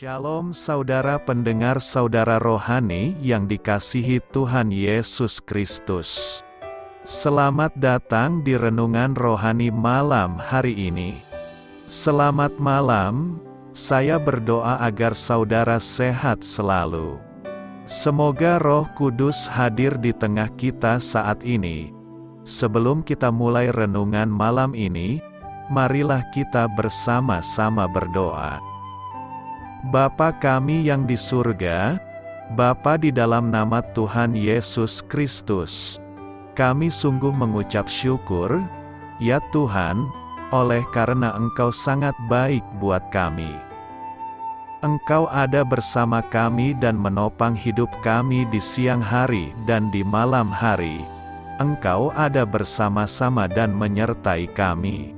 Shalom saudara pendengar saudara rohani yang dikasihi Tuhan Yesus Kristus. Selamat datang di renungan rohani malam hari ini. Selamat malam, saya berdoa agar saudara sehat selalu. Semoga Roh Kudus hadir di tengah kita saat ini. Sebelum kita mulai renungan malam ini, marilah kita bersama-sama berdoa. Bapa kami yang di surga, Bapa di dalam nama Tuhan Yesus Kristus, kami sungguh mengucap syukur, ya Tuhan, oleh karena Engkau sangat baik buat kami. Engkau ada bersama kami dan menopang hidup kami di siang hari dan di malam hari. Engkau ada bersama-sama dan menyertai kami.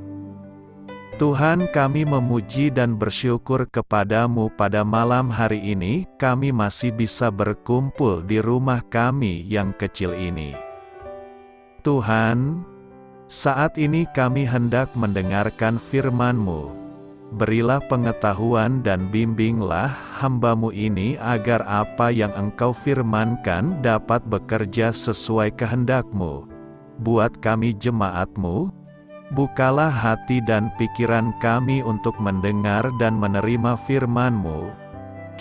Tuhan, kami memuji dan bersyukur kepadamu pada malam hari ini, kami masih bisa berkumpul di rumah kami yang kecil ini. Tuhan, saat ini kami hendak mendengarkan firman-Mu. Berilah pengetahuan dan bimbinglah hamba-Mu ini agar apa yang Engkau firmankan dapat bekerja sesuai kehendak-Mu. Buat kami jemaat-Mu, bukalah hati dan pikiran kami untuk mendengar dan menerima firman-Mu.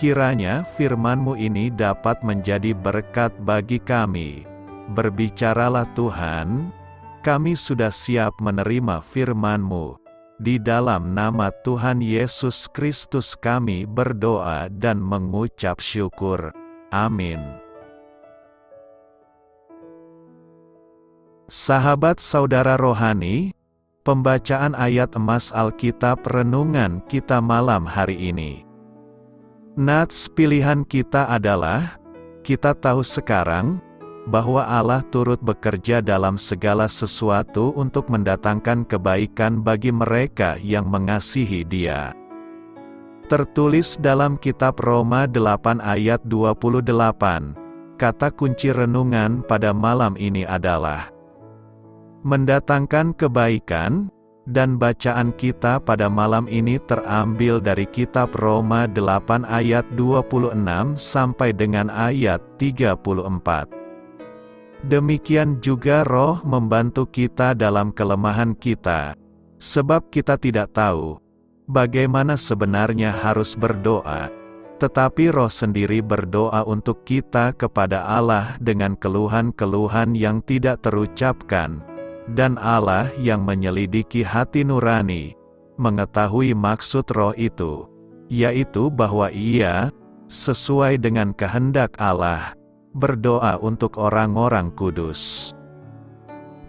Kiranya firman-Mu ini dapat menjadi berkat bagi kami. Berbicaralah Tuhan, kami sudah siap menerima firman-Mu. Di dalam nama Tuhan Yesus Kristus kami berdoa dan mengucap syukur. Amin. Sahabat saudara rohani, pembacaan ayat emas Alkitab renungan kita malam hari ini. Nats pilihan kita adalah, kita tahu sekarang, bahwa Allah turut bekerja dalam segala sesuatu untuk mendatangkan kebaikan bagi mereka yang mengasihi Dia. Tertulis dalam kitab Roma 8 ayat 28, kata kunci renungan pada malam ini adalah mendatangkan kebaikan, dan bacaan kita pada malam ini terambil dari kitab Roma 8 ayat 26 sampai dengan ayat 34. Demikian juga Roh membantu kita dalam kelemahan kita, sebab kita tidak tahu bagaimana sebenarnya harus berdoa, tetapi Roh sendiri berdoa untuk kita kepada Allah dengan keluhan-keluhan yang tidak terucapkan. Dan Allah yang menyelidiki hati nurani, mengetahui maksud Roh itu, yaitu bahwa Ia, sesuai dengan kehendak Allah, berdoa untuk orang-orang kudus.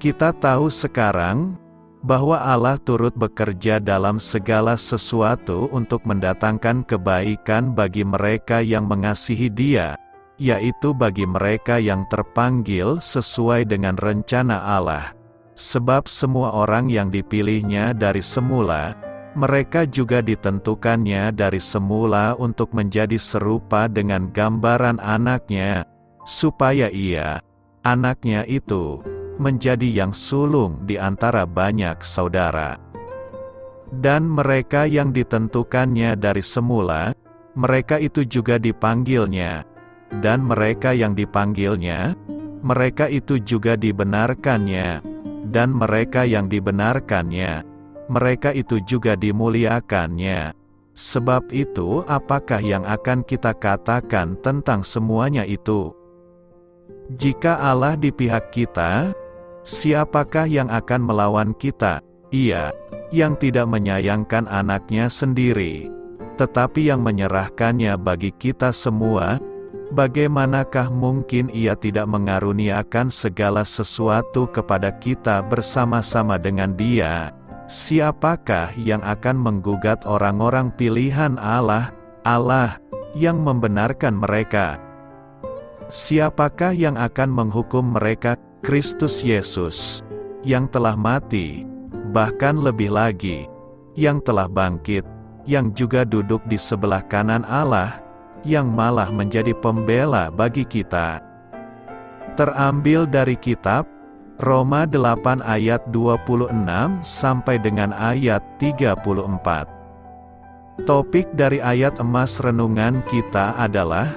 Kita tahu sekarang, bahwa Allah turut bekerja dalam segala sesuatu untuk mendatangkan kebaikan bagi mereka yang mengasihi Dia, yaitu bagi mereka yang terpanggil sesuai dengan rencana Allah. Sebab semua orang yang dipilihnya dari semula, mereka juga ditentukannya dari semula untuk menjadi serupa dengan gambaran anaknya, supaya Ia, anaknya itu, menjadi yang sulung di antara banyak saudara. Dan mereka yang ditentukannya dari semula, mereka itu juga dipanggilnya. Dan mereka yang dipanggilnya, mereka itu juga dibenarkannya. Dan mereka yang dibenarkannya, mereka itu juga dimuliakannya. Sebab itu, apakah yang akan kita katakan tentang semuanya itu? Jika Allah di pihak kita, siapakah yang akan melawan kita? Ia, yang tidak menyayangkan anaknya sendiri, tetapi yang menyerahkannya bagi kita semua, bagaimanakah mungkin Ia tidak mengaruniakan segala sesuatu kepada kita bersama-sama dengan Dia? Siapakah yang akan menggugat orang-orang pilihan Allah, Allah yang membenarkan mereka? Siapakah yang akan menghukum mereka? Kristus Yesus, yang telah mati, bahkan lebih lagi, yang telah bangkit, yang juga duduk di sebelah kanan Allah, yang malah menjadi pembela bagi kita. Terambil dari kitab Roma 8 ayat 26 sampai dengan ayat 34. Topik dari ayat emas renungan kita adalah,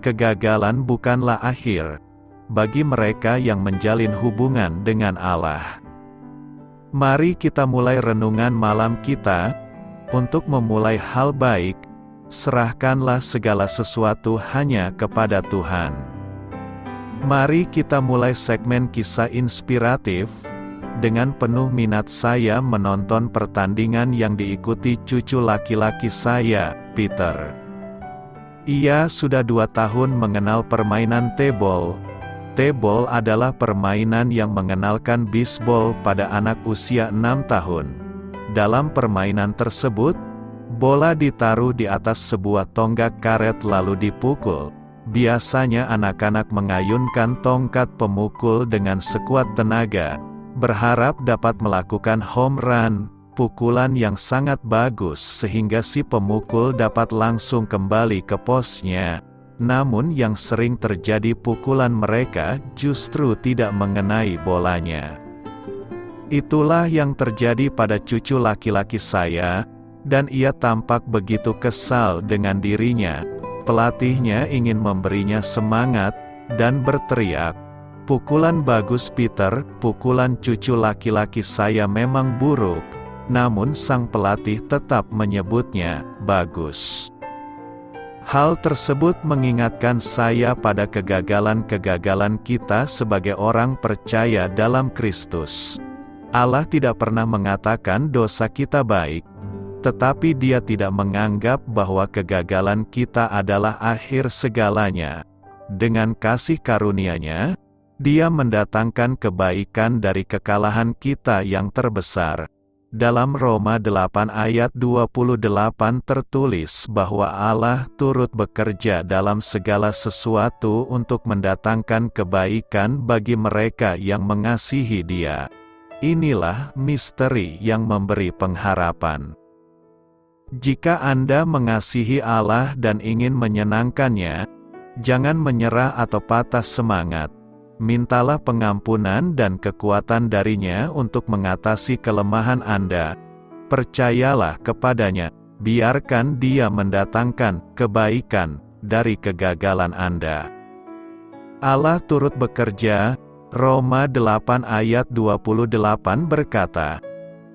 kegagalan bukanlah akhir, bagi mereka yang menjalin hubungan dengan Allah. Mari kita mulai renungan malam kita. Untuk memulai hal baik, serahkanlah segala sesuatu hanya kepada Tuhan. Mari kita mulai segmen kisah inspiratif. Dengan penuh minat saya menonton pertandingan yang diikuti cucu laki-laki saya, Peter. Ia sudah 2 tahun mengenal permainan T-ball. T-ball adalah permainan yang mengenalkan bisbol pada anak usia 6 tahun. Dalam permainan tersebut, bola ditaruh di atas sebuah tonggak karet lalu dipukul. Biasanya anak-anak mengayunkan tongkat pemukul dengan sekuat tenaga, berharap dapat melakukan home run, pukulan yang sangat bagus sehingga si pemukul dapat langsung kembali ke posnya. Namun yang sering terjadi, pukulan mereka justru tidak mengenai bolanya. Itulah yang terjadi pada cucu laki-laki saya, dan ia tampak begitu kesal dengan dirinya. Pelatihnya ingin memberinya semangat, dan berteriak, "Pukulan bagus Peter, pukulan cucu laki-laki saya memang buruk." Namun sang pelatih tetap menyebutnya bagus. Hal tersebut mengingatkan saya pada kegagalan-kegagalan kita sebagai orang percaya dalam Kristus. Allah tidak pernah mengatakan dosa kita baik, tetapi Dia tidak menganggap bahwa kegagalan kita adalah akhir segalanya. Dengan kasih karunia-Nya, Dia mendatangkan kebaikan dari kekalahan kita yang terbesar. Dalam Roma 8 ayat 28 tertulis bahwa Allah turut bekerja dalam segala sesuatu untuk mendatangkan kebaikan bagi mereka yang mengasihi Dia. Inilah misteri yang memberi pengharapan. Jika Anda mengasihi Allah dan ingin menyenangkannya, jangan menyerah atau patah semangat. Mintalah pengampunan dan kekuatan darinya untuk mengatasi kelemahan Anda. Percayalah kepadanya, biarkan Dia mendatangkan kebaikan dari kegagalan Anda. Allah turut bekerja. Roma 8 ayat 28 berkata,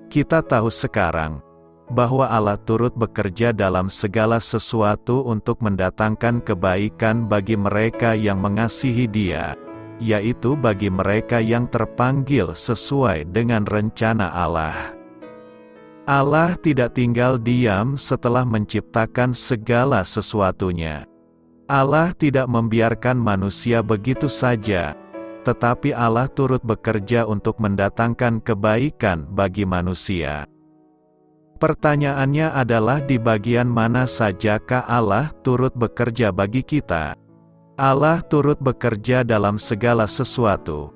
"Kita tahu sekarang bahwa Allah turut bekerja dalam segala sesuatu untuk mendatangkan kebaikan bagi mereka yang mengasihi Dia, yaitu bagi mereka yang terpanggil sesuai dengan rencana Allah." Allah tidak tinggal diam setelah menciptakan segala sesuatunya. Allah tidak membiarkan manusia begitu saja, tetapi Allah turut bekerja untuk mendatangkan kebaikan bagi manusia. Pertanyaannya adalah, di bagian mana sajakah Allah turut bekerja bagi kita? Allah turut bekerja dalam segala sesuatu.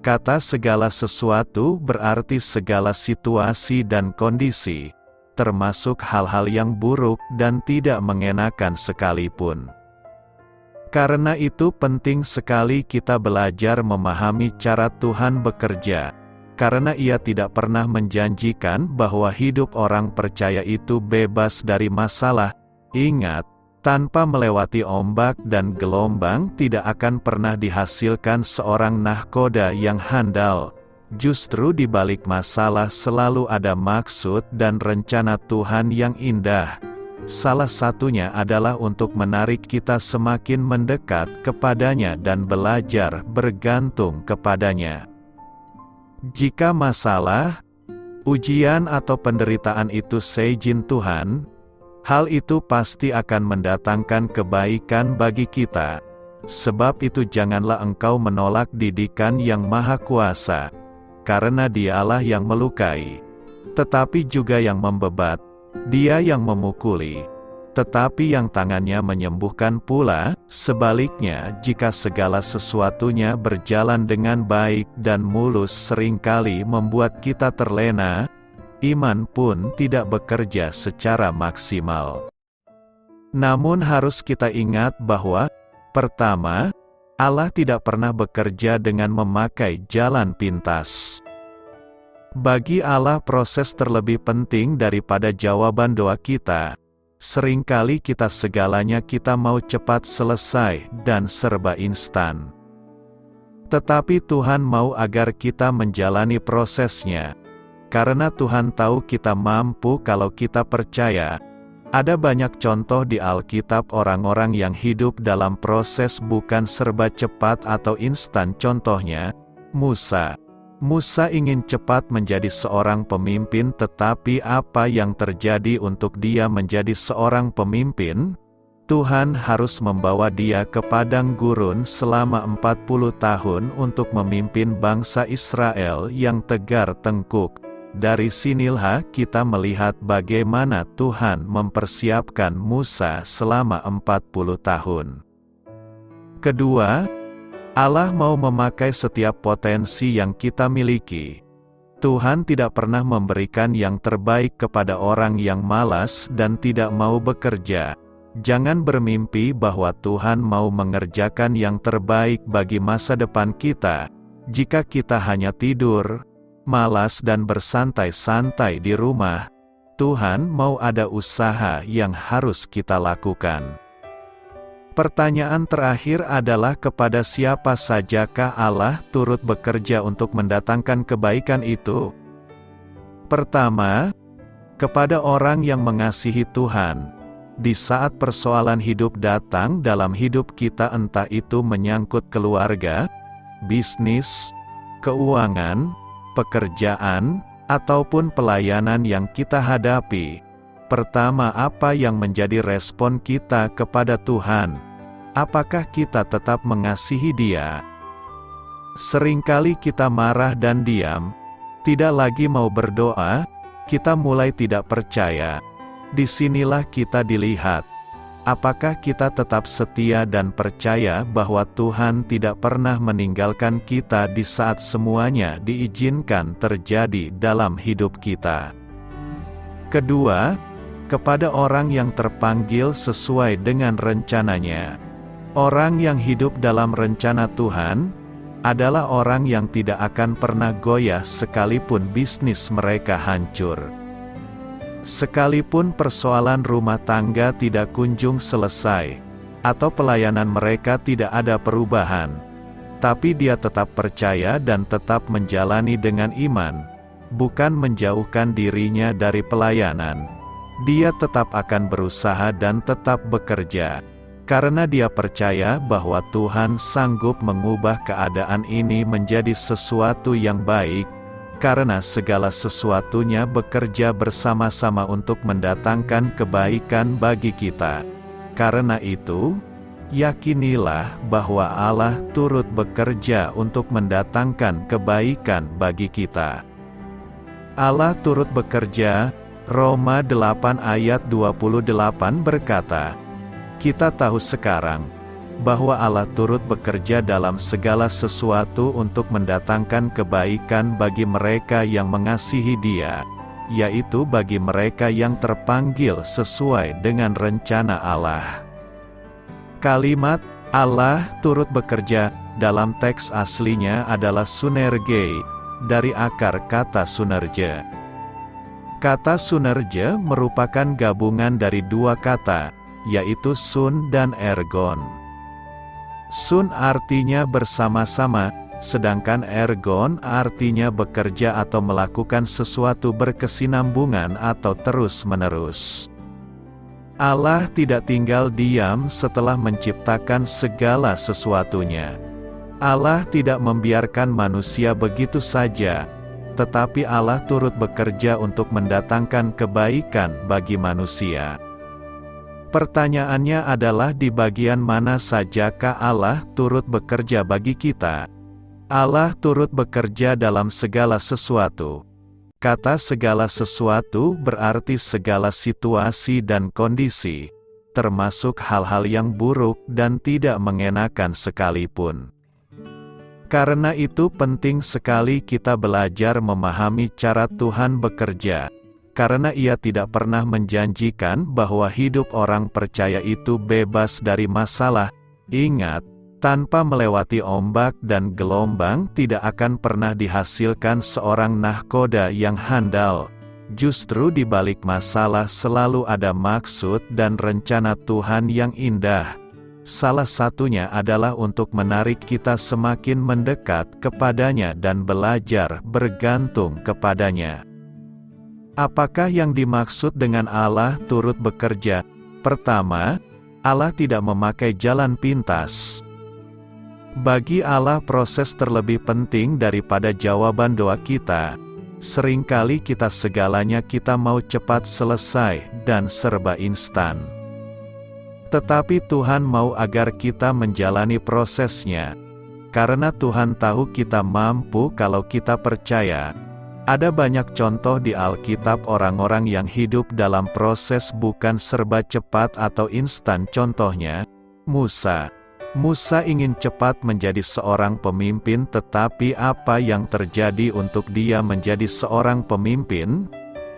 Kata segala sesuatu berarti segala situasi dan kondisi, termasuk hal-hal yang buruk dan tidak mengenakan sekalipun. Karena itu penting sekali kita belajar memahami cara Tuhan bekerja, karena Ia tidak pernah menjanjikan bahwa hidup orang percaya itu bebas dari masalah. Ingat, tanpa melewati ombak dan gelombang tidak akan pernah dihasilkan seorang nahkoda yang handal. Justru di balik masalah selalu ada maksud dan rencana Tuhan yang indah. Salah satunya adalah untuk menarik kita semakin mendekat kepadanya dan belajar bergantung kepadanya. Jika masalah, ujian atau penderitaan itu seizin Tuhan, hal itu pasti akan mendatangkan kebaikan bagi kita. Sebab itu janganlah engkau menolak didikan yang Maha Kuasa, karena Dialah yang melukai, tetapi juga yang membebat. Dia yang memukuli, tetapi yang tangannya menyembuhkan pula. Sebaliknya, jika segala sesuatunya berjalan dengan baik dan mulus seringkali membuat kita terlena, iman pun tidak bekerja secara maksimal. Namun harus kita ingat bahwa, pertama, Allah tidak pernah bekerja dengan memakai jalan pintas. Bagi Allah proses terlebih penting daripada jawaban doa kita. Seringkali kita mau cepat selesai dan serba instan. Tetapi Tuhan mau agar kita menjalani prosesnya. Karena Tuhan tahu kita mampu kalau kita percaya. Ada banyak contoh di Alkitab orang-orang yang hidup dalam proses bukan serba cepat atau instan. Contohnya, Musa. Musa ingin cepat menjadi seorang pemimpin, tetapi apa yang terjadi untuk dia menjadi seorang pemimpin? Tuhan harus membawa dia ke padang gurun selama 40 tahun untuk memimpin bangsa Israel yang tegar tengkuk. Dari sinilah kita melihat bagaimana Tuhan mempersiapkan Musa selama 40 tahun. Kedua, Allah mau memakai setiap potensi yang kita miliki. Tuhan tidak pernah memberikan yang terbaik kepada orang yang malas dan tidak mau bekerja. Jangan bermimpi bahwa Tuhan mau mengerjakan yang terbaik bagi masa depan kita, jika kita hanya tidur, malas dan bersantai-santai di rumah. Tuhan mau ada usaha yang harus kita lakukan. Pertanyaan terakhir adalah kepada siapa sajakah Allah turut bekerja untuk mendatangkan kebaikan itu? Pertama, kepada orang yang mengasihi Tuhan. Di saat persoalan hidup datang dalam hidup kita, entah itu menyangkut keluarga, bisnis, keuangan, pekerjaan, ataupun pelayanan yang kita hadapi. Pertama, apa yang menjadi respon kita kepada Tuhan? Apakah kita tetap mengasihi Dia? Seringkali kita marah dan diam, tidak lagi mau berdoa, kita mulai tidak percaya. Disinilah kita dilihat. Apakah kita tetap setia dan percaya bahwa Tuhan tidak pernah meninggalkan kita di saat semuanya diizinkan terjadi dalam hidup kita? Kedua, kepada orang yang terpanggil sesuai dengan rencananya. Orang yang hidup dalam rencana Tuhan adalah orang yang tidak akan pernah goyah sekalipun bisnis mereka hancur. Sekalipun persoalan rumah tangga tidak kunjung selesai, atau pelayanan mereka tidak ada perubahan, tapi dia tetap percaya dan tetap menjalani dengan iman, bukan menjauhkan dirinya dari pelayanan. Dia tetap akan berusaha dan tetap bekerja, karena dia percaya bahwa Tuhan sanggup mengubah keadaan ini menjadi sesuatu yang baik. Karena segala sesuatunya bekerja bersama-sama untuk mendatangkan kebaikan bagi kita. Karena itu, yakinilah bahwa Allah turut bekerja untuk mendatangkan kebaikan bagi kita. Allah turut bekerja. Roma 8 ayat 28 berkata, "Kita tahu sekarang bahwa Allah turut bekerja dalam segala sesuatu untuk mendatangkan kebaikan bagi mereka yang mengasihi Dia, yaitu bagi mereka yang terpanggil sesuai dengan rencana Allah." Kalimat Allah turut bekerja dalam teks aslinya adalah sunerge, dari akar kata sunerje. Kata sunerje merupakan gabungan dari dua kata, yaitu sun dan ergon. Sun artinya bersama-sama, sedangkan ergon artinya bekerja atau melakukan sesuatu berkesinambungan atau terus-menerus. Allah tidak tinggal diam setelah menciptakan segala sesuatunya. Allah tidak membiarkan manusia begitu saja, tetapi Allah turut bekerja untuk mendatangkan kebaikan bagi manusia. Pertanyaannya adalah di bagian mana sajakah Allah turut bekerja bagi kita? Allah turut bekerja dalam segala sesuatu. Kata segala sesuatu berarti segala situasi dan kondisi, termasuk hal-hal yang buruk dan tidak mengenakan sekalipun. Karena itu penting sekali kita belajar memahami cara Tuhan bekerja. Karena Ia tidak pernah menjanjikan bahwa hidup orang percaya itu bebas dari masalah. Ingat, tanpa melewati ombak dan gelombang tidak akan pernah dihasilkan seorang nahkoda yang handal. Justru di balik masalah selalu ada maksud dan rencana Tuhan yang indah. Salah satunya adalah untuk menarik kita semakin mendekat kepadanya dan belajar bergantung kepadanya. Apakah yang dimaksud dengan Allah turut bekerja? Pertama, Allah tidak memakai jalan pintas. Bagi Allah proses terlebih penting daripada jawaban doa kita. Seringkali segalanya kita mau cepat selesai dan serba instan. Tetapi Tuhan mau agar kita menjalani prosesnya. Karena Tuhan tahu kita mampu kalau kita percaya. Ada banyak contoh di Alkitab orang-orang yang hidup dalam proses bukan serba cepat atau instan. Contohnya, Musa. Musa ingin cepat menjadi seorang pemimpin, tetapi apa yang terjadi untuk dia menjadi seorang pemimpin?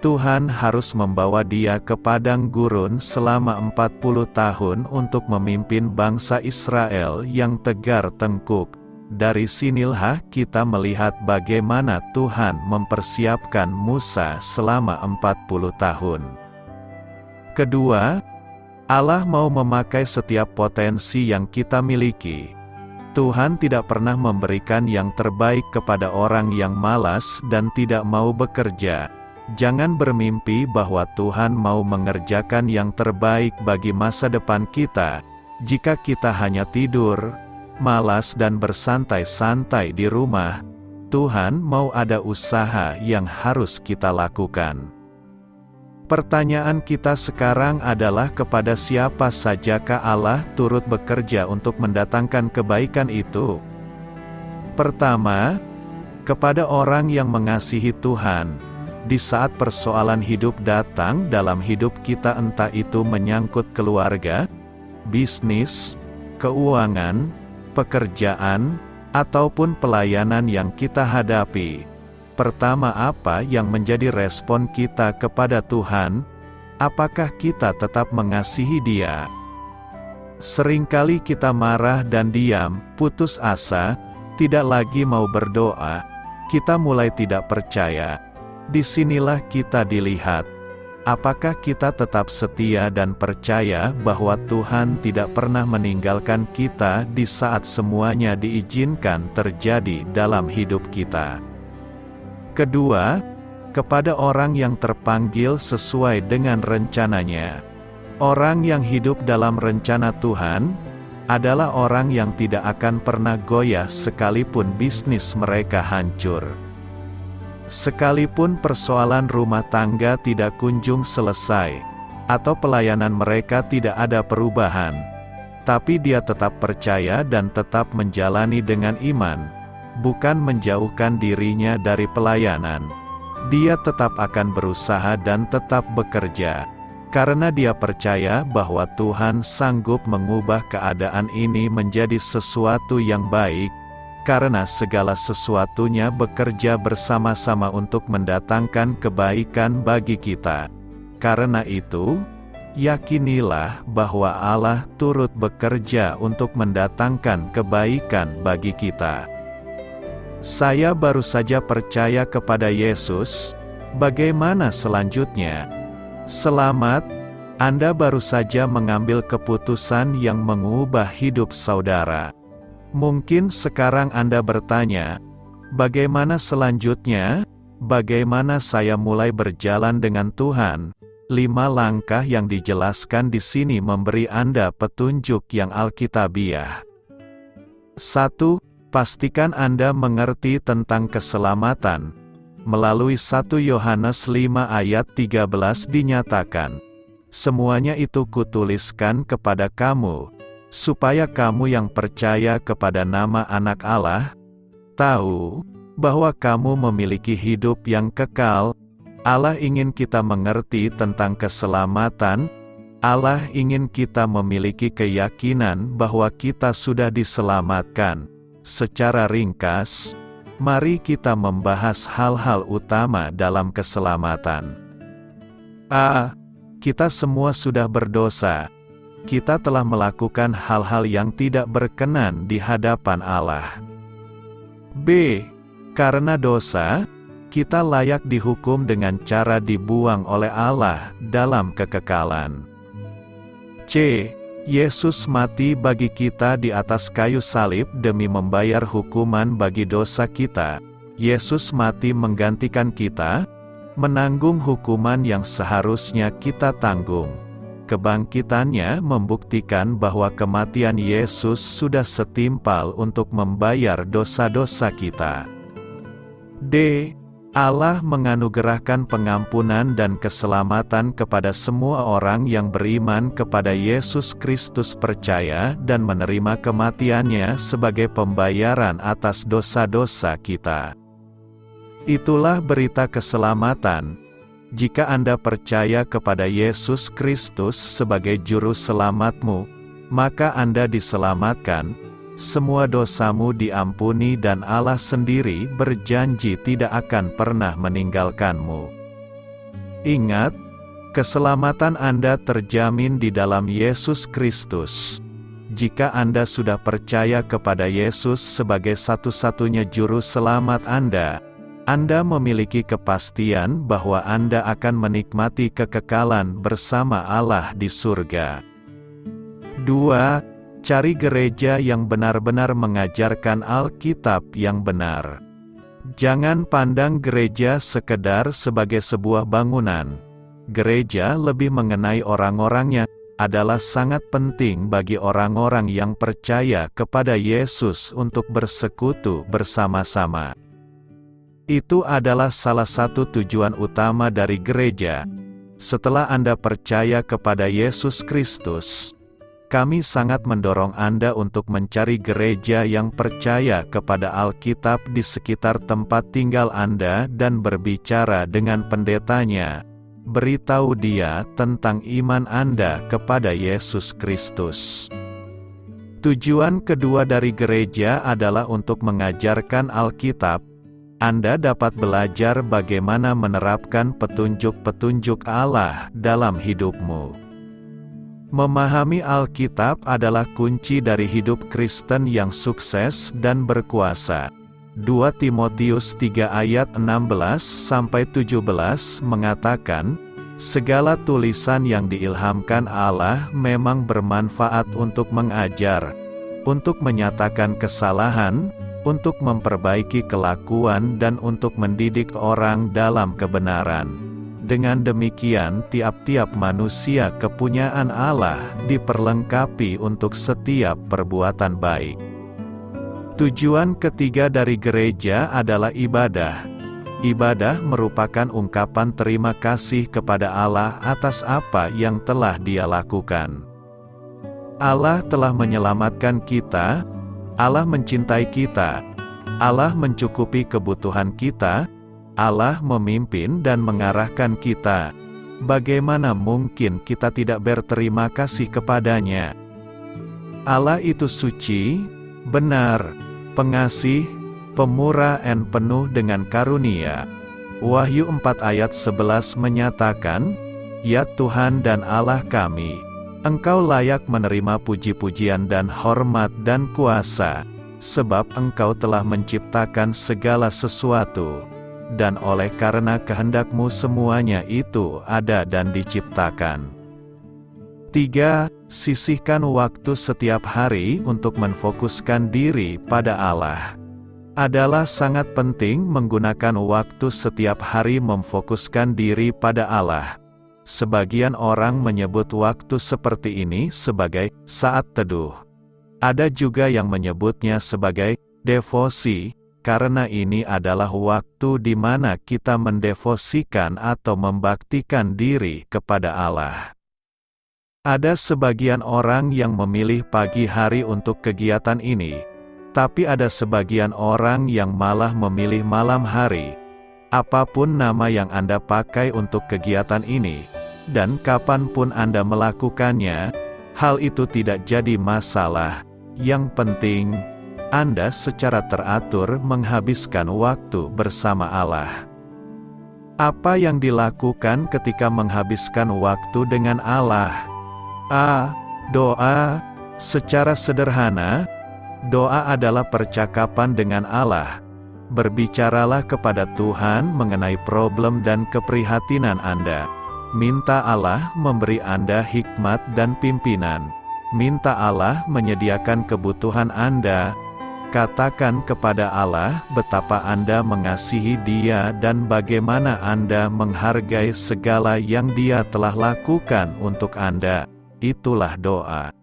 Tuhan harus membawa dia ke padang gurun selama 40 tahun untuk memimpin bangsa Israel yang tegar tengkuk. Dari sinilah kita melihat bagaimana Tuhan mempersiapkan Musa selama 40 tahun. Kedua, Allah mau memakai setiap potensi yang kita miliki. Tuhan tidak pernah memberikan yang terbaik kepada orang yang malas dan tidak mau bekerja. Jangan bermimpi bahwa Tuhan mau mengerjakan yang terbaik bagi masa depan kita, jika kita hanya tidur, malas dan bersantai-santai di rumah. Tuhan mau ada usaha yang harus kita lakukan. Pertanyaan kita sekarang adalah kepada siapa sajakah Allah turut bekerja untuk mendatangkan kebaikan itu? Pertama, kepada orang yang mengasihi Tuhan. Di saat persoalan hidup datang dalam hidup kita, entah itu menyangkut keluarga, bisnis, keuangan, pekerjaan, ataupun pelayanan yang kita hadapi. Pertama, apa yang menjadi respon kita kepada Tuhan? Apakah kita tetap mengasihi Dia? Seringkali kita marah dan diam, putus asa, tidak lagi mau berdoa, kita mulai tidak percaya. Disinilah kita dilihat. Apakah kita tetap setia dan percaya bahwa Tuhan tidak pernah meninggalkan kita di saat semuanya diizinkan terjadi dalam hidup kita? Kedua, kepada orang yang terpanggil sesuai dengan rencananya. Orang yang hidup dalam rencana Tuhan adalah orang yang tidak akan pernah goyah sekalipun bisnis mereka hancur. Sekalipun persoalan rumah tangga tidak kunjung selesai, atau pelayanan mereka tidak ada perubahan, tapi dia tetap percaya dan tetap menjalani dengan iman. Bukan menjauhkan dirinya dari pelayanan. Dia tetap akan berusaha dan tetap bekerja. Karena dia percaya bahwa Tuhan sanggup mengubah keadaan ini menjadi sesuatu yang baik. Karena segala sesuatunya bekerja bersama-sama untuk mendatangkan kebaikan bagi kita. Karena itu, yakinilah bahwa Allah turut bekerja untuk mendatangkan kebaikan bagi kita. Saya baru saja percaya kepada Yesus. Bagaimana selanjutnya? Selamat, Anda baru saja mengambil keputusan yang mengubah hidup saudara. Mungkin sekarang Anda bertanya, bagaimana selanjutnya? Bagaimana saya mulai berjalan dengan Tuhan? 5 langkah yang dijelaskan di sini memberi Anda petunjuk yang alkitabiah. 1. Pastikan Anda mengerti tentang keselamatan. Melalui 1 Yohanes 5 ayat 13 dinyatakan, "Semuanya itu kutuliskan kepada kamu, supaya kamu yang percaya kepada nama Anak Allah, tahu bahwa kamu memiliki hidup yang kekal." Allah ingin kita mengerti tentang keselamatan. Allah ingin kita memiliki keyakinan bahwa kita sudah diselamatkan. Secara ringkas, mari kita membahas hal-hal utama dalam keselamatan. A. Kita semua sudah berdosa. Kita telah melakukan hal-hal yang tidak berkenan di hadapan Allah. B. Karena dosa, kita layak dihukum dengan cara dibuang oleh Allah dalam kekekalan. C. Yesus mati bagi kita di atas kayu salib demi membayar hukuman bagi dosa kita. Yesus mati menggantikan kita, menanggung hukuman yang seharusnya kita tanggung. Kebangkitannya membuktikan bahwa kematian Yesus sudah setimpal untuk membayar dosa-dosa kita. D. Allah menganugerahkan pengampunan dan keselamatan kepada semua orang yang beriman kepada Yesus Kristus, percaya dan menerima kematiannya sebagai pembayaran atas dosa-dosa kita. Itulah berita keselamatan. Jika Anda percaya kepada Yesus Kristus sebagai juru selamatmu, maka Anda diselamatkan. Semua dosamu diampuni dan Allah sendiri berjanji tidak akan pernah meninggalkanmu. Ingat, keselamatan Anda terjamin di dalam Yesus Kristus. Jika Anda sudah percaya kepada Yesus sebagai satu-satunya juru selamat Anda memiliki kepastian bahwa Anda akan menikmati kekekalan bersama Allah di surga. 2. Cari gereja yang benar-benar mengajarkan Alkitab yang benar. Jangan pandang gereja sekedar sebagai sebuah bangunan. Gereja lebih mengenai orang-orangnya, adalah sangat penting bagi orang-orang yang percaya kepada Yesus untuk bersekutu bersama-sama. Itu adalah salah satu tujuan utama dari gereja. Setelah Anda percaya kepada Yesus Kristus, kami sangat mendorong Anda untuk mencari gereja yang percaya kepada Alkitab di sekitar tempat tinggal Anda dan berbicara dengan pendetanya. Beritahu dia tentang iman Anda kepada Yesus Kristus. Tujuan kedua dari gereja adalah untuk mengajarkan Alkitab. Anda dapat belajar bagaimana menerapkan petunjuk-petunjuk Allah dalam hidupmu. Memahami Alkitab adalah kunci dari hidup Kristen yang sukses dan berkuasa. 2 Timotius 3 ayat 16-17 mengatakan, segala tulisan yang diilhamkan Allah memang bermanfaat untuk mengajar, untuk menyatakan kesalahan, untuk memperbaiki kelakuan dan untuk mendidik orang dalam kebenaran. Dengan demikian tiap-tiap manusia kepunyaan Allah diperlengkapi untuk setiap perbuatan baik. Tujuan ketiga dari gereja adalah ibadah. Ibadah merupakan ungkapan terima kasih kepada Allah atas apa yang telah Dia lakukan. Allah telah menyelamatkan kita, Allah mencintai kita, Allah mencukupi kebutuhan kita, Allah memimpin dan mengarahkan kita. Bagaimana mungkin kita tidak berterima kasih kepadanya? Allah itu suci, benar, pengasih, pemurah dan penuh dengan karunia. Wahyu 4 ayat 11 menyatakan, ya Tuhan dan Allah kami, Engkau layak menerima puji-pujian dan hormat dan kuasa, sebab Engkau telah menciptakan segala sesuatu, dan oleh karena kehendak-Mu semuanya itu ada dan diciptakan. 3. Sisihkan waktu setiap hari untuk memfokuskan diri pada Allah. Adalah sangat penting menggunakan waktu setiap hari memfokuskan diri pada Allah. Sebagian orang menyebut waktu seperti ini sebagai saat teduh. Ada juga yang menyebutnya sebagai devosi, karena ini adalah waktu di mana kita mendevosikan atau membaktikan diri kepada Allah. Ada sebagian orang yang memilih pagi hari untuk kegiatan ini, tapi ada sebagian orang yang malah memilih malam hari. Apapun nama yang Anda pakai untuk kegiatan ini, dan kapanpun Anda melakukannya, hal itu tidak jadi masalah. Yang penting, Anda secara teratur menghabiskan waktu bersama Allah. Apa yang dilakukan ketika menghabiskan waktu dengan Allah? A. Doa. Secara sederhana, doa adalah percakapan dengan Allah. Berbicaralah kepada Tuhan mengenai problem dan keprihatinan Anda. Minta Allah memberi Anda hikmat dan pimpinan. Minta Allah menyediakan kebutuhan Anda. Katakan kepada Allah betapa Anda mengasihi Dia dan bagaimana Anda menghargai segala yang Dia telah lakukan untuk Anda. Itulah doa.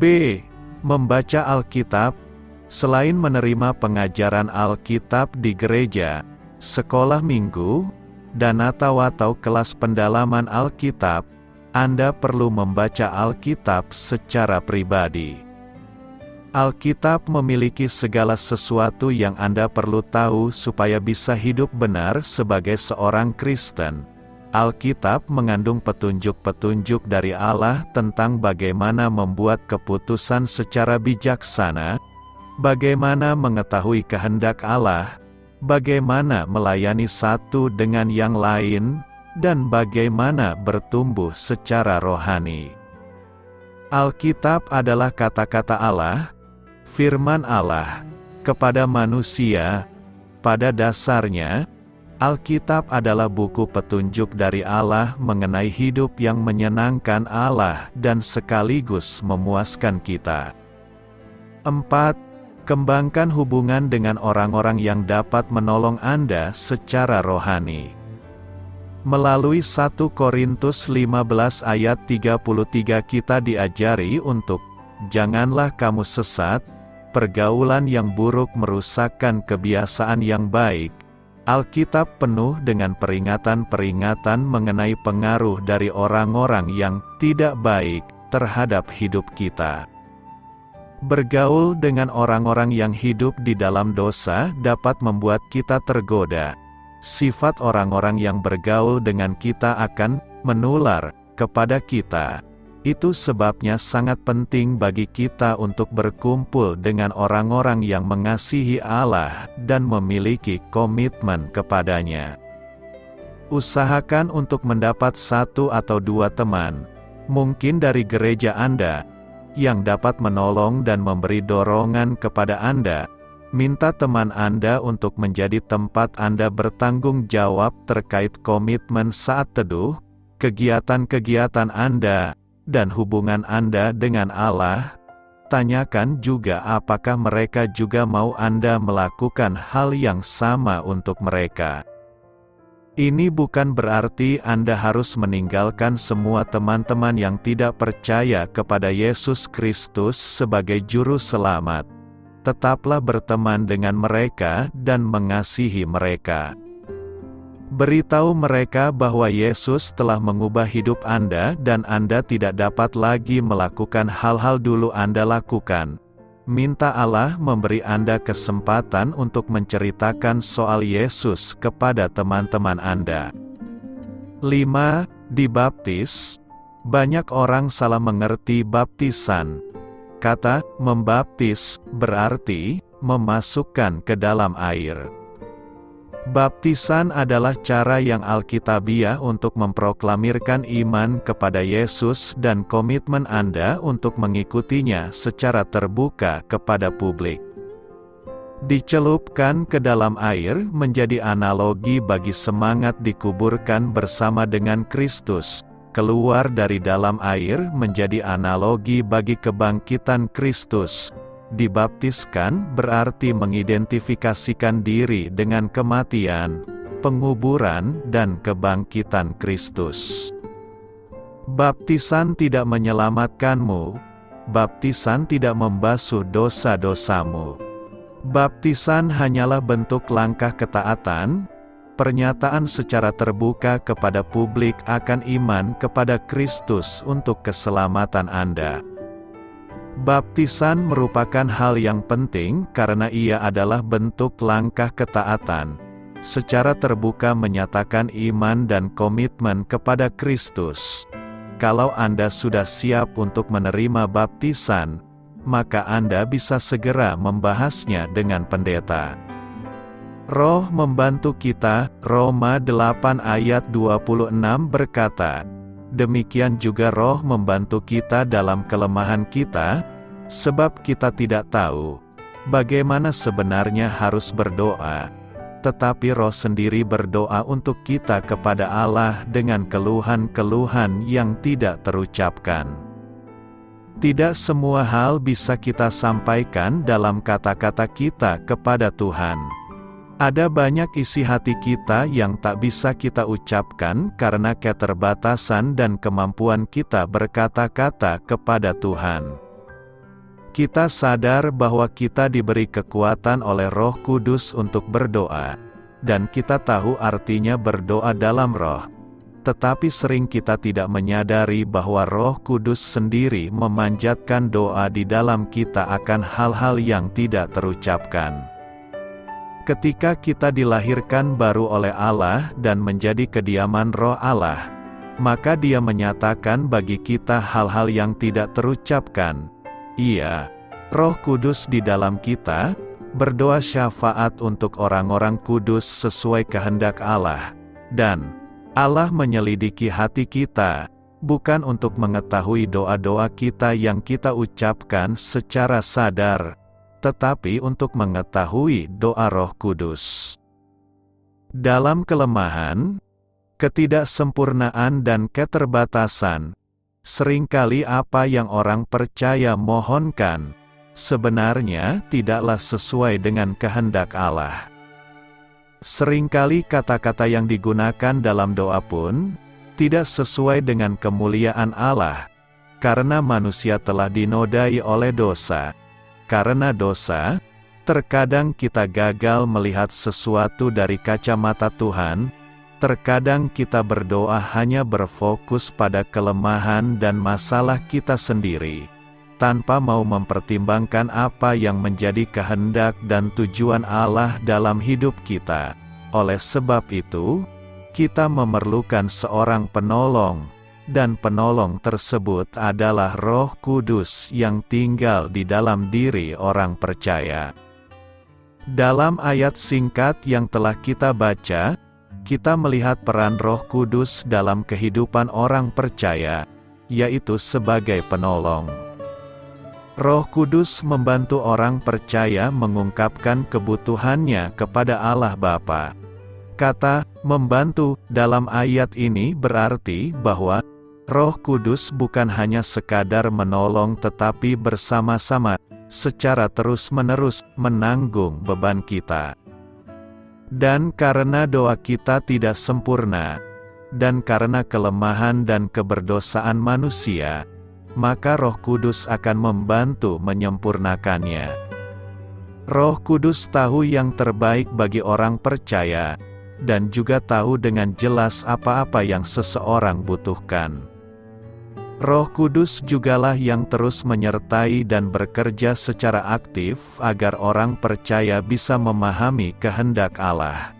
B. Membaca Alkitab. Selain menerima pengajaran Alkitab di gereja, sekolah minggu, dan atau kelas pendalaman Alkitab, Anda perlu membaca Alkitab secara pribadi. Alkitab memiliki segala sesuatu yang Anda perlu tahu supaya bisa hidup benar sebagai seorang Kristen. Alkitab mengandung petunjuk-petunjuk dari Allah tentang bagaimana membuat keputusan secara bijaksana, bagaimana mengetahui kehendak Allah, bagaimana melayani satu dengan yang lain, dan bagaimana bertumbuh secara rohani. Alkitab adalah kata-kata Allah, firman Allah, kepada manusia. Pada dasarnya, Alkitab adalah buku petunjuk dari Allah mengenai hidup yang menyenangkan Allah dan sekaligus memuaskan kita. 4. Kembangkan hubungan dengan orang-orang yang dapat menolong Anda secara rohani. Melalui 1 Korintus 15 ayat 33 kita diajari untuk, janganlah kamu sesat, pergaulan yang buruk merusakkan kebiasaan yang baik. Alkitab penuh dengan peringatan-peringatan mengenai pengaruh dari orang-orang yang tidak baik terhadap hidup kita. Bergaul dengan orang-orang yang hidup di dalam dosa dapat membuat kita tergoda. Sifat orang-orang yang bergaul dengan kita akan menular kepada kita. Itu sebabnya sangat penting bagi kita untuk berkumpul dengan orang-orang yang mengasihi Allah dan memiliki komitmen kepadanya. Usahakan untuk mendapat 1 atau 2 teman, mungkin dari gereja Anda, yang dapat menolong dan memberi dorongan kepada Anda. Minta teman Anda untuk menjadi tempat Anda bertanggung jawab terkait komitmen saat teduh, kegiatan-kegiatan Anda, dan hubungan Anda dengan Allah. Tanyakan juga apakah mereka juga mau Anda melakukan hal yang sama untuk mereka. Ini bukan berarti Anda harus meninggalkan semua teman-teman yang tidak percaya kepada Yesus Kristus sebagai juru selamat. Tetaplah berteman dengan mereka dan mengasihi mereka. Beritahu mereka bahwa Yesus telah mengubah hidup Anda dan Anda tidak dapat lagi melakukan hal-hal dulu Anda lakukan. Minta Allah memberi Anda kesempatan untuk menceritakan soal Yesus kepada teman-teman Anda. 5. Dibaptis. Banyak orang salah mengerti baptisan. Kata membaptis berarti memasukkan ke dalam air. Baptisan adalah cara yang alkitabiah untuk memproklamirkan iman kepada Yesus dan komitmen Anda untuk mengikutinya secara terbuka kepada publik. Dicelupkan ke dalam air menjadi analogi bagi semangat dikuburkan bersama dengan Kristus. Keluar dari dalam air menjadi analogi bagi kebangkitan Kristus. Dibaptiskan berarti mengidentifikasikan diri dengan kematian, penguburan, dan kebangkitan Kristus. Baptisan tidak menyelamatkanmu. Baptisan tidak membasuh dosa-dosamu. Baptisan hanyalah bentuk langkah ketaatan, pernyataan secara terbuka kepada publik akan iman kepada Kristus untuk keselamatan Anda. Baptisan merupakan hal yang penting karena ia adalah bentuk langkah ketaatan, secara terbuka menyatakan iman dan komitmen kepada Kristus. Kalau Anda sudah siap untuk menerima baptisan, maka Anda bisa segera membahasnya dengan pendeta. Roh membantu kita, Roma 8 ayat 26 berkata, demikian juga Roh membantu kita dalam kelemahan kita, sebab kita tidak tahu bagaimana sebenarnya harus berdoa. Tetapi Roh sendiri berdoa untuk kita kepada Allah dengan keluhan-keluhan yang tidak terucapkan. Tidak semua hal bisa kita sampaikan dalam kata-kata kita kepada Tuhan. Ada banyak isi hati kita yang tak bisa kita ucapkan karena keterbatasan dan kemampuan kita berkata-kata kepada Tuhan. Kita sadar bahwa kita diberi kekuatan oleh Roh Kudus untuk berdoa, dan kita tahu artinya berdoa dalam Roh. Tetapi sering kita tidak menyadari bahwa Roh Kudus sendiri memanjatkan doa di dalam kita akan hal-hal yang tidak terucapkan. Ketika kita dilahirkan baru oleh Allah dan menjadi kediaman Roh Allah, maka Dia menyatakan bagi kita hal-hal yang tidak terucapkan. Iya, Roh Kudus di dalam kita, berdoa syafaat untuk orang-orang kudus sesuai kehendak Allah. Dan Allah menyelidiki hati kita, bukan untuk mengetahui doa-doa kita yang kita ucapkan secara sadar, tetapi untuk mengetahui doa Roh Kudus. Dalam kelemahan, ketidaksempurnaan dan keterbatasan, seringkali apa yang orang percaya mohonkan, sebenarnya tidaklah sesuai dengan kehendak Allah. Seringkali kata-kata yang digunakan dalam doa pun, tidak sesuai dengan kemuliaan Allah, karena manusia telah dinodai oleh dosa. Karena dosa, terkadang kita gagal melihat sesuatu dari kacamata Tuhan. Terkadang kita berdoa hanya berfokus pada kelemahan dan masalah kita sendiri, tanpa mau mempertimbangkan apa yang menjadi kehendak dan tujuan Allah dalam hidup kita. Oleh sebab itu, kita memerlukan seorang penolong, dan penolong tersebut adalah Roh Kudus yang tinggal di dalam diri orang percaya. Dalam ayat singkat yang telah kita baca, kita melihat peran Roh Kudus dalam kehidupan orang percaya, yaitu sebagai penolong. Roh Kudus membantu orang percaya mengungkapkan kebutuhannya kepada Allah Bapa. Kata "membantu" dalam ayat ini berarti bahwa Roh Kudus bukan hanya sekadar menolong tetapi bersama-sama, secara terus-menerus, menanggung beban kita. Dan karena doa kita tidak sempurna, dan karena kelemahan dan keberdosaan manusia, maka Roh Kudus akan membantu menyempurnakannya. Roh Kudus tahu yang terbaik bagi orang percaya, dan juga tahu dengan jelas apa-apa yang seseorang butuhkan. Roh Kudus jugalah yang terus menyertai dan bekerja secara aktif agar orang percaya bisa memahami kehendak Allah.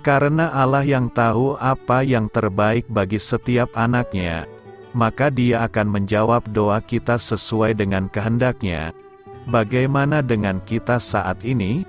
Karena Allah yang tahu apa yang terbaik bagi setiap anaknya, maka Dia akan menjawab doa kita sesuai dengan kehendaknya. Bagaimana dengan kita saat ini?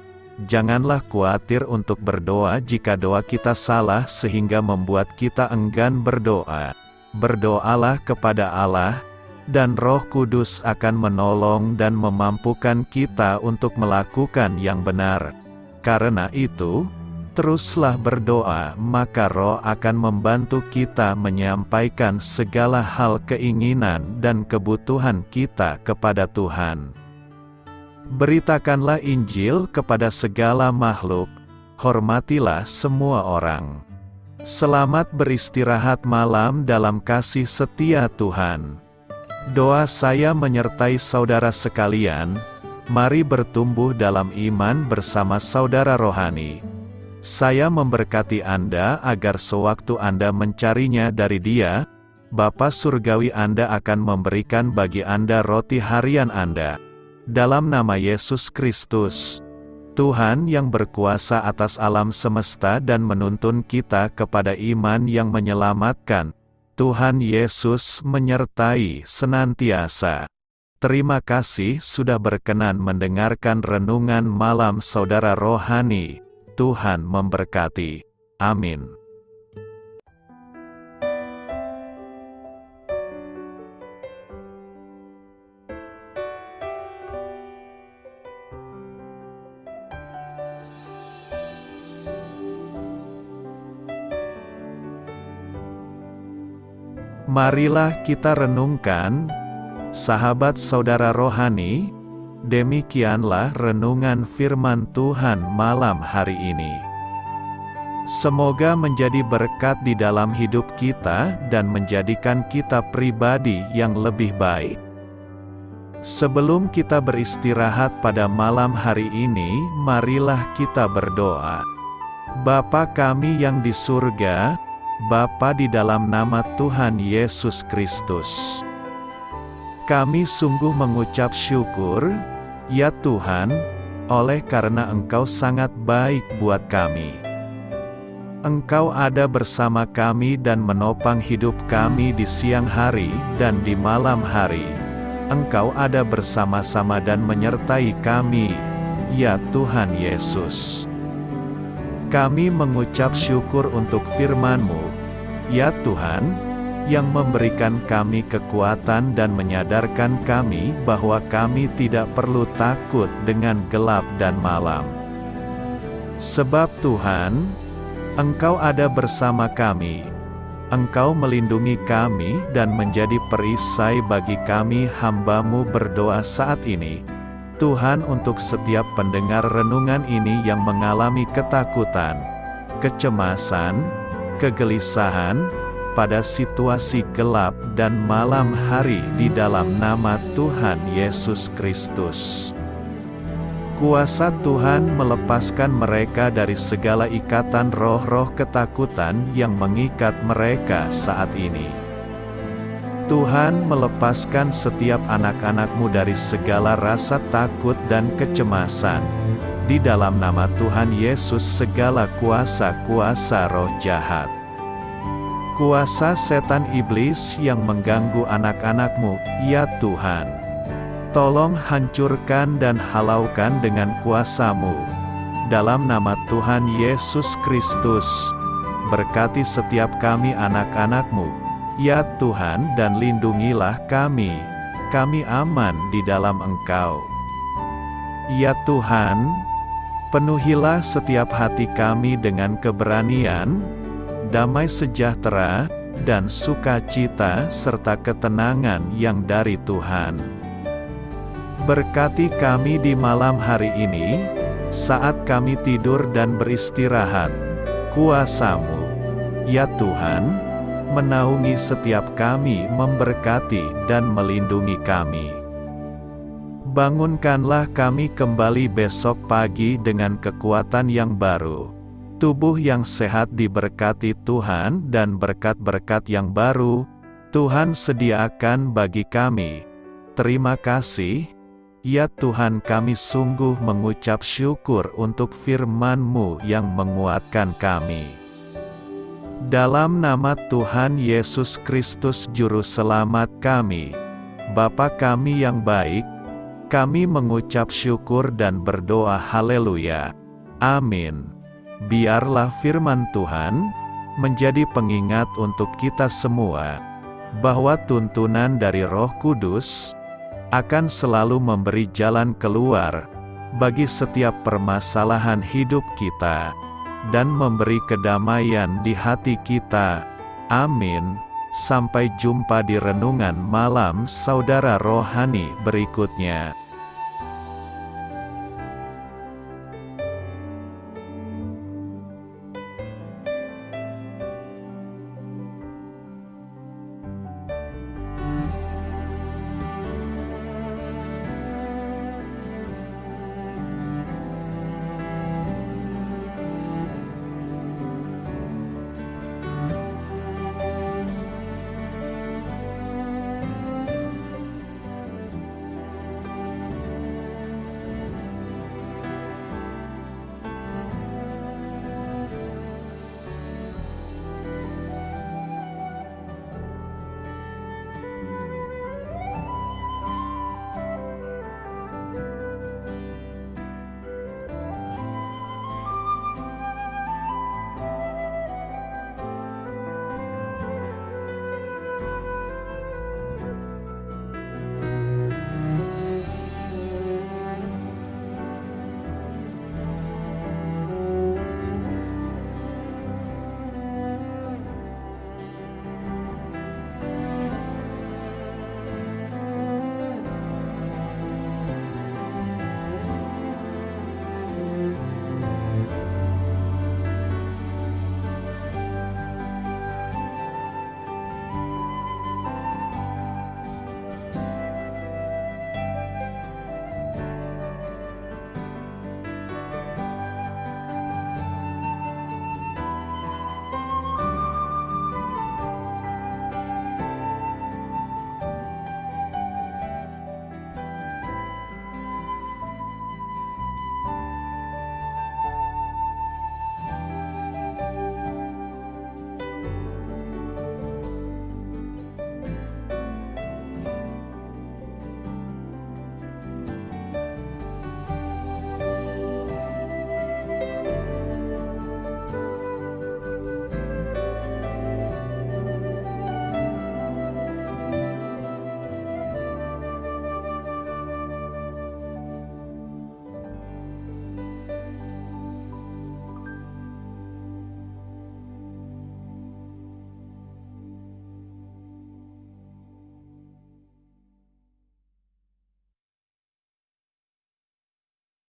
Janganlah khawatir untuk berdoa jika doa kita salah sehingga membuat kita enggan berdoa. Berdoalah kepada Allah, dan Roh Kudus akan menolong dan memampukan kita untuk melakukan yang benar. Karena itu, teruslah berdoa, maka Roh akan membantu kita menyampaikan segala hal keinginan dan kebutuhan kita kepada Tuhan. Beritakanlah Injil kepada segala makhluk, hormatilah semua orang. Selamat beristirahat malam dalam kasih setia Tuhan. Doa saya menyertai saudara sekalian, mari bertumbuh dalam iman bersama saudara rohani. Saya memberkati Anda agar sewaktu Anda mencarinya dari Dia, Bapa Surgawi Anda akan memberikan bagi Anda roti harian Anda. Dalam nama Yesus Kristus, Tuhan yang berkuasa atas alam semesta dan menuntun kita kepada iman yang menyelamatkan, Tuhan Yesus menyertai senantiasa. Terima kasih sudah berkenan mendengarkan renungan malam saudara rohani. Tuhan memberkati. Amin. Marilah kita renungkan, sahabat saudara rohani, demikianlah renungan firman Tuhan malam hari ini. Semoga menjadi berkat di dalam hidup kita dan menjadikan kita pribadi yang lebih baik. Sebelum kita beristirahat pada malam hari ini, marilah kita berdoa. Bapa kami yang di surga, Bapa di dalam nama Tuhan Yesus Kristus, kami sungguh mengucap syukur, ya Tuhan, oleh karena Engkau sangat baik buat kami. Engkau ada bersama kami dan menopang hidup kami di siang hari dan di malam hari. Engkau ada bersama-sama dan menyertai kami, ya Tuhan Yesus. Kami mengucap syukur untuk firman-Mu, ya Tuhan, yang memberikan kami kekuatan dan menyadarkan kami bahwa kami tidak perlu takut dengan gelap dan malam. Sebab Tuhan, Engkau ada bersama kami. Engkau melindungi kami dan menjadi perisai bagi kami hamba-Mu berdoa saat ini. Tuhan, untuk setiap pendengar renungan ini yang mengalami ketakutan, kecemasan, kegelisahan, pada situasi gelap dan malam hari di dalam nama Tuhan Yesus Kristus. Kuasa Tuhan melepaskan mereka dari segala ikatan roh-roh ketakutan yang mengikat mereka saat ini. Tuhan melepaskan setiap anak-anak-Mu dari segala rasa takut dan kecemasan. Di dalam nama Tuhan Yesus segala kuasa-kuasa roh jahat, kuasa setan iblis yang mengganggu anak-anak-Mu, ya Tuhan, tolong hancurkan dan halaukan dengan kuasa-Mu. Dalam nama Tuhan Yesus Kristus, berkati setiap kami anak-anak-Mu, ya Tuhan, dan lindungilah kami. Kami aman di dalam Engkau. Ya Tuhan, penuhilah setiap hati kami dengan keberanian, damai sejahtera, dan sukacita serta ketenangan yang dari Tuhan. Berkati kami di malam hari ini, saat kami tidur dan beristirahat. Kuasa-Mu, ya Tuhan, menaungi setiap kami, memberkati dan melindungi kami. Bangunkanlah kami kembali besok pagi dengan kekuatan yang baru, tubuh yang sehat diberkati Tuhan, dan berkat-berkat yang baru Tuhan sediakan bagi kami. Terima kasih, ya Tuhan, kami sungguh mengucap syukur untuk firman-Mu yang menguatkan kami. Dalam nama Tuhan Yesus Kristus Juru Selamat kami, Bapa kami yang baik, kami mengucap syukur dan berdoa haleluya. Amin. Biarlah firman Tuhan menjadi pengingat untuk kita semua, bahwa tuntunan dari Roh Kudus akan selalu memberi jalan keluar bagi setiap permasalahan hidup kita, dan memberi kedamaian di hati kita. Amin. Sampai jumpa di renungan malam saudara rohani berikutnya.